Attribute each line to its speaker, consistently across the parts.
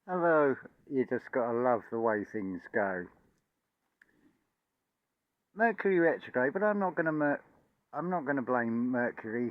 Speaker 1: Hello, you just gotta love the way things go. Mercury retrograde, but I'm not gonna blame Mercury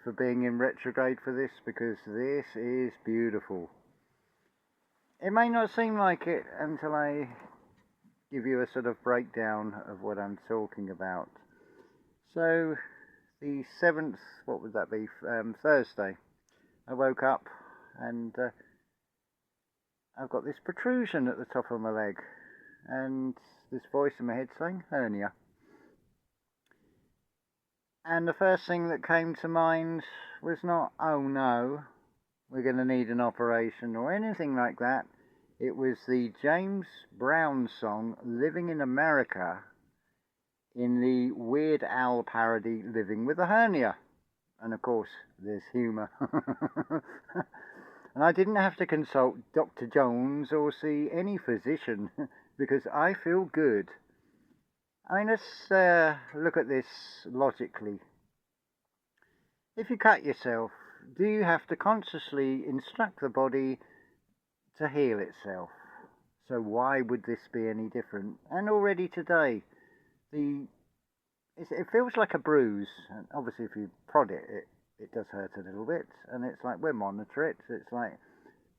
Speaker 1: for being in retrograde for this because this is beautiful. It may not seem like it until I give you a sort of breakdown of what I'm talking about. So, the 7th, what would that be? Thursday. I woke up and I've got this protrusion at the top of my leg and this voice in my head saying hernia. And the first thing that came to mind was not, oh no, we're going to need an operation or anything like that. It was the James Brown song, Living in America, in the Weird Al parody, Living with a Hernia. And of course, there's humour. And I didn't have to consult Dr. Jones or see any physician because I feel good. I mean, let's look at this logically. If you cut yourself, do you have to consciously instruct the body to heal itself? So why would this be any different? And already today, it feels like a bruise. And obviously, if you prod it, it does hurt a little bit. And it's like, we'll monitor it. It's like,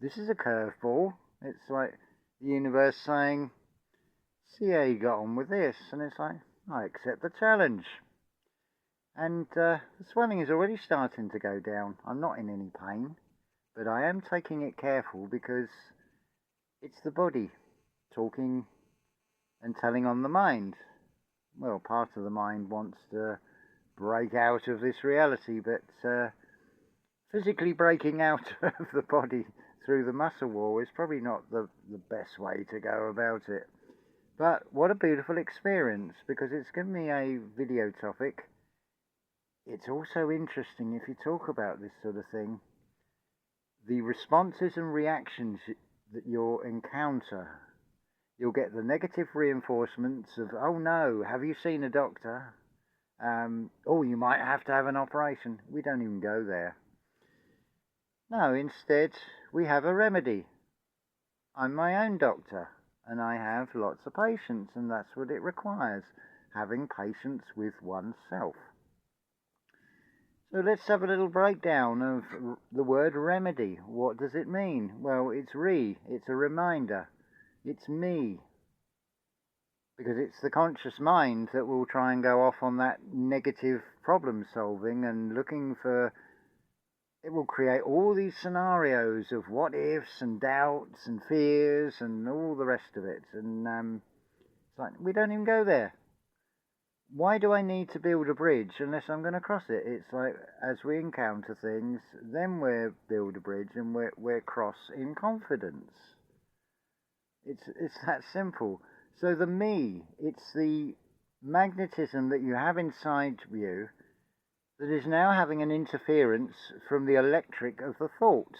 Speaker 1: this is a curveball. It's like the universe saying, see how you got on with this. And it's like, I accept the challenge. And the swelling is already starting to go down. I'm not in any pain, but I am taking it careful because it's the body talking and telling on the mind. Well, part of the mind wants to break out of this reality, but physically breaking out of the body through the muscle wall is probably not the best way to go about it. But what a beautiful experience, because it's given me a video topic. It's also interesting if you talk about this sort of thing, the responses and reactions that you'll encounter. You'll get the negative reinforcements of, oh no, have you seen a doctor? Oh, you might have to have an operation. We don't even go there. No, instead, we have a remedy. I'm my own doctor, and I have lots of patients, and that's what it requires, having patience with oneself. So let's have a little breakdown of the word remedy. What does it mean? Well, it's a reminder. It's me. Because it's the conscious mind that will try and go off on that negative problem solving and looking for... It will create all these scenarios of what ifs and doubts and fears and all the rest of it. And it's like, we don't even go there. Why do I need to build a bridge unless I'm going to cross it? It's like, as we encounter things, then we build a bridge and we're cross in confidence. It's that simple. So the me, it's the magnetism that you have inside you that is now having an interference from the electric of the thoughts.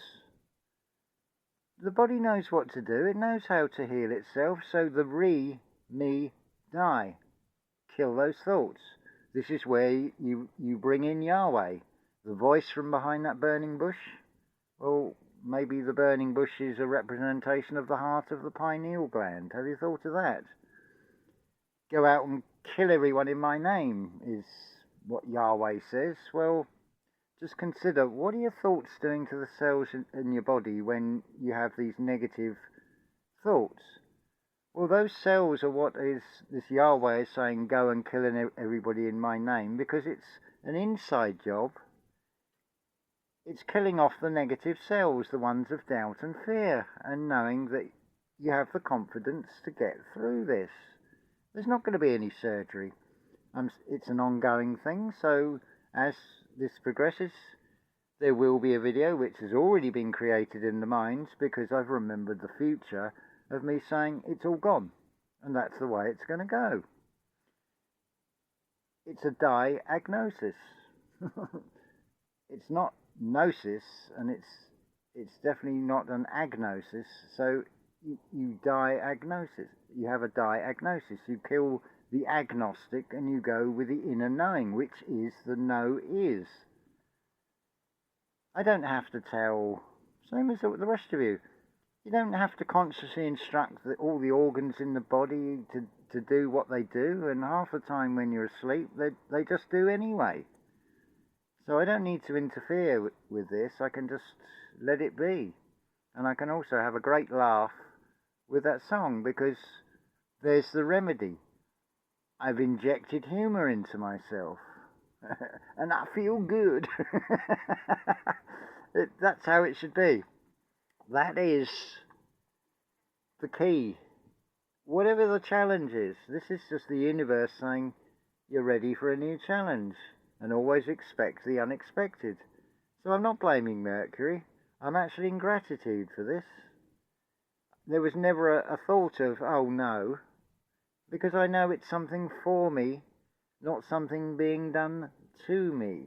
Speaker 1: The body knows what to do. It knows how to heal itself. So the me, die. Kill those thoughts. This is where you bring in Yahweh, the voice from behind that burning bush. Well, maybe the burning bush is a representation of the heart of the pineal gland. Have you thought of that? Go out and kill everyone in my name is what Yahweh says. Well, just consider, what are your thoughts doing to the cells in your body when you have these negative thoughts? Well, those cells are what is this Yahweh is saying, go and kill everybody in my name, because it's an inside job. It's killing off the negative cells, the ones of doubt and fear, and knowing that you have the confidence to get through this. There's not going to be any surgery. It's an ongoing thing, so as this progresses, there will be a video which has already been created in the minds, because I've remembered the future of me saying it's all gone, and that's the way it's going to go. It's a diagnosis. It's not gnosis, and it's definitely not an agnosis. So you diagnosis. You have a diagnosis. You kill the agnostic and you go with the inner knowing, which is the know is. I don't have to tell, same as the rest of you. You don't have to consciously instruct all the organs in the body to do what they do, and half the time when you're asleep, they just do anyway. So I don't need to interfere with this. I can just let it be. And I can also have a great laugh with that song, because there's the remedy. I've injected humour into myself. And I feel good. That's how it should be. That is the key. Whatever the challenge is, this is just the universe saying you're ready for a new challenge, and always expect the unexpected. So I'm not blaming Mercury. I'm actually in gratitude for this. There was never a thought of, oh no, because I know it's something for me, not something being done to me.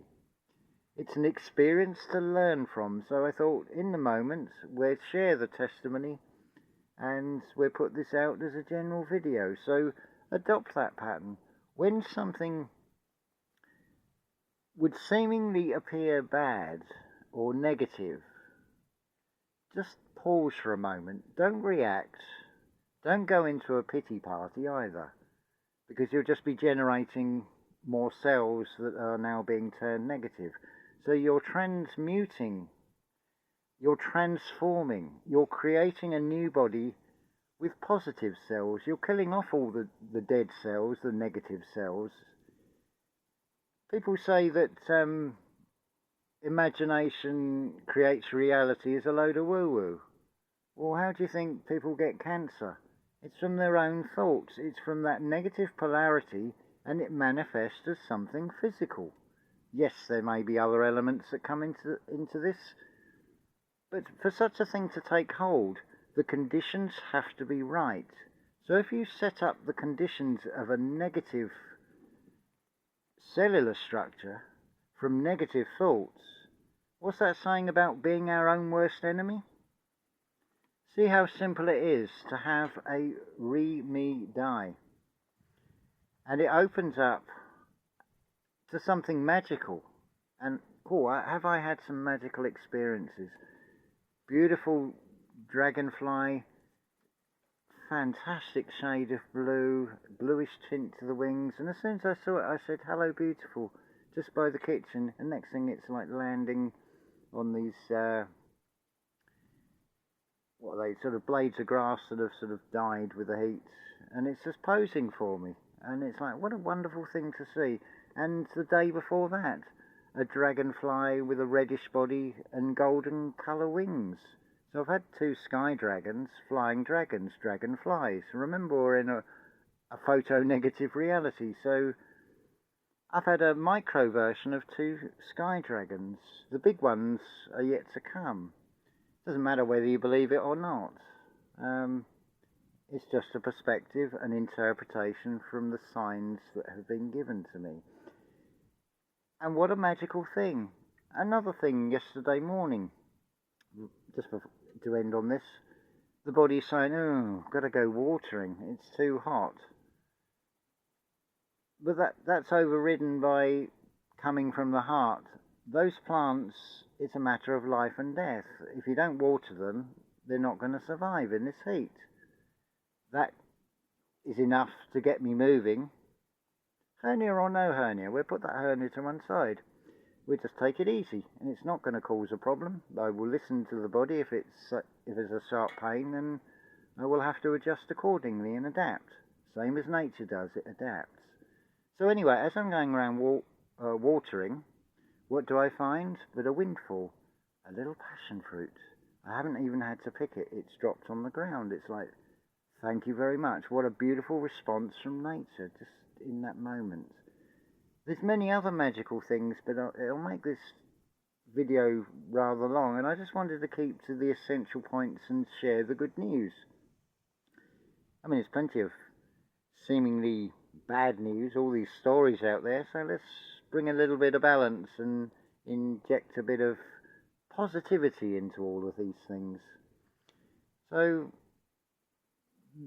Speaker 1: It's an experience to learn from, so I thought in the moment we'll share the testimony and we'll put this out as a general video. So adopt that pattern. When something would seemingly appear bad or negative, just pause for a moment. Don't react. Don't go into a pity party either, because you'll just be generating more cells that are now being turned negative. So you're transmuting, you're transforming, you're creating a new body with positive cells. You're killing off all the dead cells, the negative cells. People say that imagination creates reality is a load of woo-woo. Well, how do you think people get cancer? It's from their own thoughts. It's from that negative polarity, and it manifests as something physical. Yes, there may be other elements that come into this, but for such a thing to take hold, the conditions have to be right. So if you set up the conditions of a negative cellular structure from negative thoughts, what's that saying about being our own worst enemy? See how simple it is to have a re-me die. And it opens up to something magical. And have I had some magical experiences? Beautiful dragonfly, fantastic shade of blue, bluish tint to the wings. And as soon as I saw it, I said, hello beautiful, just by the kitchen. And next thing it's like landing on these, what are they, sort of blades of grass that have sort of died with the heat. And it's just posing for me. And it's like, what a wonderful thing to see. And the day before that, a dragonfly with a reddish body and golden colour wings. So I've had two sky dragons, flying dragons, dragonflies. Remember, we're in a photo-negative reality, so I've had a micro version of two sky dragons. The big ones are yet to come. Doesn't matter whether you believe it or not. It's just a perspective, an interpretation from the signs that have been given to me. And what a magical thing. Another thing yesterday morning, just to end on this, the body's saying, oh, got to go watering, it's too hot. But that's overridden by coming from the heart. Those plants, it's a matter of life and death. If you don't water them, they're not going to survive in this heat. That is enough to get me moving. Hernia or no hernia, we'll put that hernia to one side. We'll just take it easy, and it's not going to cause a problem. I will listen to the body. If it's a sharp pain, then I will have to adjust accordingly and adapt. Same as nature does, it adapts. So anyway, as I'm going around watering, what do I find but a windfall? A little passion fruit. I haven't even had to pick it. It's dropped on the ground. It's like, thank you very much. What a beautiful response from nature, just in that moment. There's many other magical things, but it'll make this video rather long, and I just wanted to keep to the essential points and share the good news. I mean, there's plenty of seemingly bad news, all these stories out there, so let's bring a little bit of balance and inject a bit of positivity into all of these things. So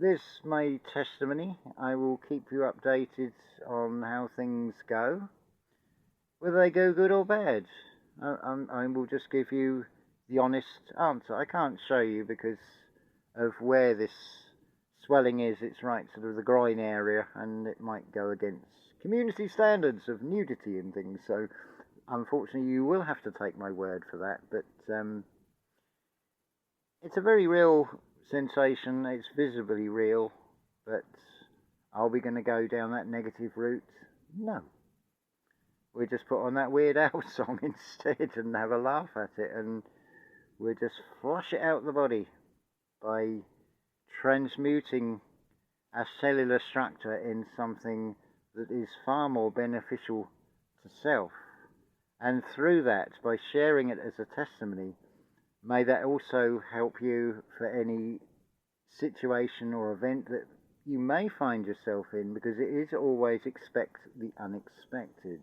Speaker 1: this my testimony. I will keep you updated on how things go, whether they go good or bad. I will just give you the honest answer. I can't show you because of where this swelling is. It's right sort of the groin area, and it might go against community standards of nudity and things. So unfortunately you will have to take my word for that, but it's a very real sensation. It's visibly real, but are we going to go down that negative route? No. We just put on that Weird Al song instead and have a laugh at it, and we'll just flush it out the body by transmuting our cellular structure in something that is far more beneficial to self. And through that, by sharing it as a testimony, may that also help you for any situation or event that you may find yourself in, because it is always expect the unexpected.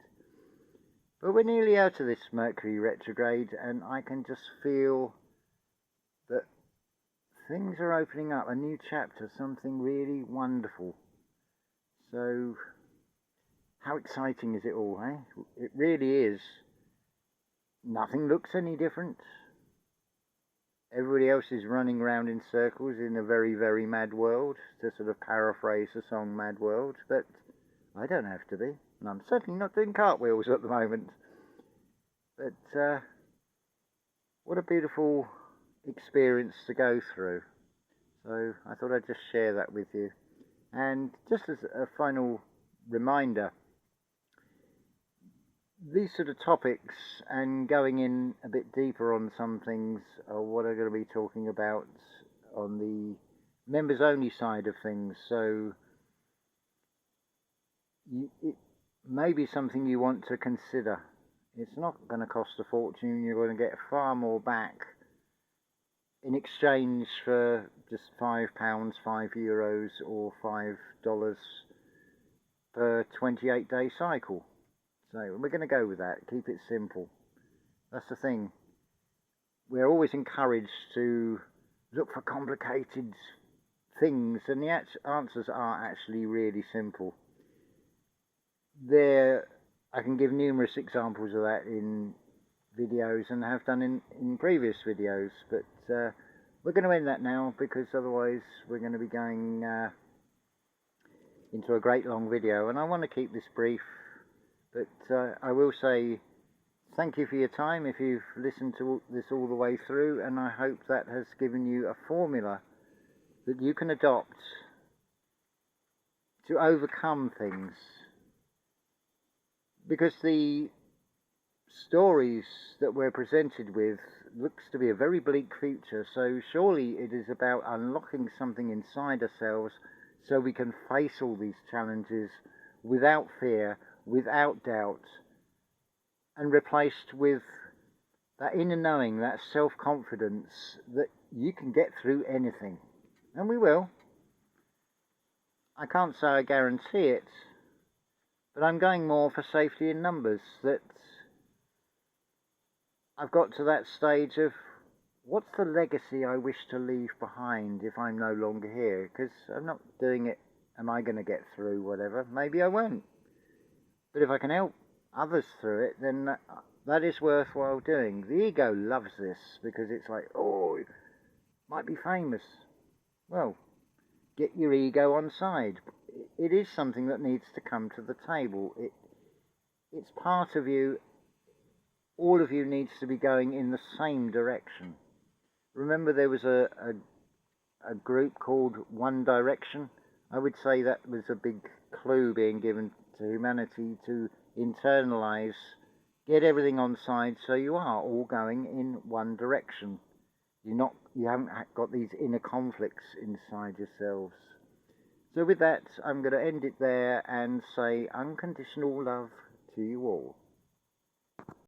Speaker 1: But we're nearly out of this Mercury retrograde, and I can just feel that things are opening up, a new chapter, something really wonderful. So how exciting is it all, eh? It really is. Nothing looks any different. Everybody else is running around in circles in a very, very mad world, to sort of paraphrase the song Mad World, but I don't have to be, and I'm certainly not doing cartwheels at the moment. But what a beautiful experience to go through. So I thought I'd just share that with you. And just as a final reminder, these sort of topics and going in a bit deeper on some things are what I'm going to be talking about on the members only side of things. So it may be something you want to consider. It's not going to cost a fortune. You're going to get far more back in exchange for just £5, €5 or $5 per 28-day cycle. So we're going to go with that. Keep it simple. That's the thing. We're always encouraged to look for complicated things, and the answers are actually really simple. I can give numerous examples of that in videos, and have done in previous videos, but we're going to end that now, because otherwise we're going to be going into a great long video, and I want to keep this brief. But I will say thank you for your time if you've listened to this all the way through, and I hope that has given you a formula that you can adopt to overcome things. Because the stories that we're presented with looks to be a very bleak future, so surely it is about unlocking something inside ourselves so we can face all these challenges without fear, without doubt, and replaced with that inner knowing, that self-confidence that you can get through anything. And we will. I can't say I guarantee it, but I'm going more for safety in numbers, that I've got to that stage of what's the legacy I wish to leave behind if I'm no longer here, because I'm not doing it, am I going to get through whatever? Maybe I won't. But if I can help others through it, then that is worthwhile doing. The ego loves this, because it's like, oh, it might be famous. Well, get your ego on side. It is something that needs to come to the table. It's part of you. All of you needs to be going in the same direction. Remember, there was a group called One Direction. I would say that was a big clue being given to humanity to internalize, get everything on side, so you are all going in one direction. You haven't got these inner conflicts inside yourselves. So with that, I'm going to end it there and say unconditional love to you all.